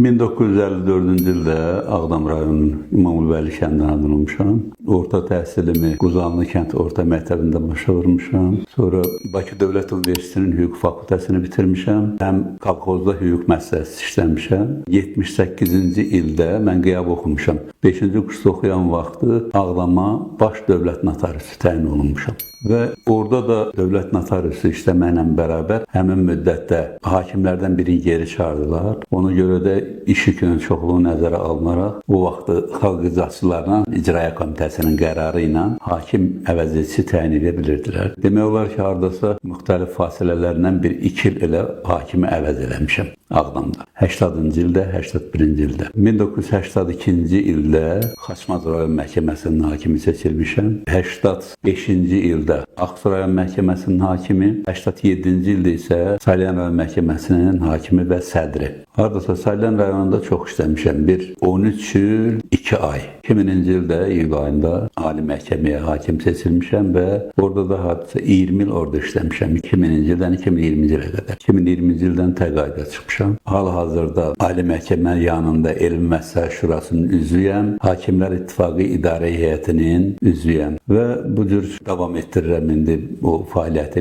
1954-cü ildə Ağdam rayonunun İmamlıbəyli kəndinə adılmışam. Orta təhsilimi Quzanlı kənd orta məktəbində başa vurmuşam. Sonra Bakı Dövlət Universitetinin hüquq fakültəsini bitirmişəm. Həm kolxozda hüquq məsləhətçisi işləmişəm. 78-ci ildə mən qiyab oxumuşam. 5-ci kursda oxuyan vaxtı Ağdama baş dövlət notariusu təyin olunmuşam. Və orada da dövlət notariusu işləməklə bərabər həmin müddətdə hakimlərdən birini geri çağırdılar. Ona görə də iş yükünün çoxluğu nəzərə alınaraq o vaxtı xalq icraçılarına İcraya Komitəsinin qərarı ilə hakim əvəzedici təyin edə bilirdilər. Demək olar ki, hardasa müxtəlif fasilələrlə 1-2 il elə hakimi əvəz eləmişəm Ağdamda. 80-cı ildə, 81-ci ildə. 1982-ci ildə Xaçmaz rayon məhkəməsinin hakimi seçilmişəm. 85-ci ildə Ağsu rayon məhkəməsinin hakimi, 87-ci ildə isə Salyan rayon məhkəməsinin hakimi və sədri. Hardasa Salyan rayonunda çox işləmişəm. 13 il, 2 ay. 2000-ci ildə iyul ayında Ali Məhkəməyə hakim seçilmişəm və orada da hardasa 20 il orada işləmişəm. 2000-ci ildən 2020-ci ilə qədər. 2020-ci ildən təqaüdə çıxmışam. Hal-hazırda Ali Məhkəmə yanında Elm Məsləhət Şurasının üzvüyəm. Hakimlər İttifaqı İdarə Heyətinin üzvüyəm və bu cür davam etdirirəm indi o fəaliyyətim.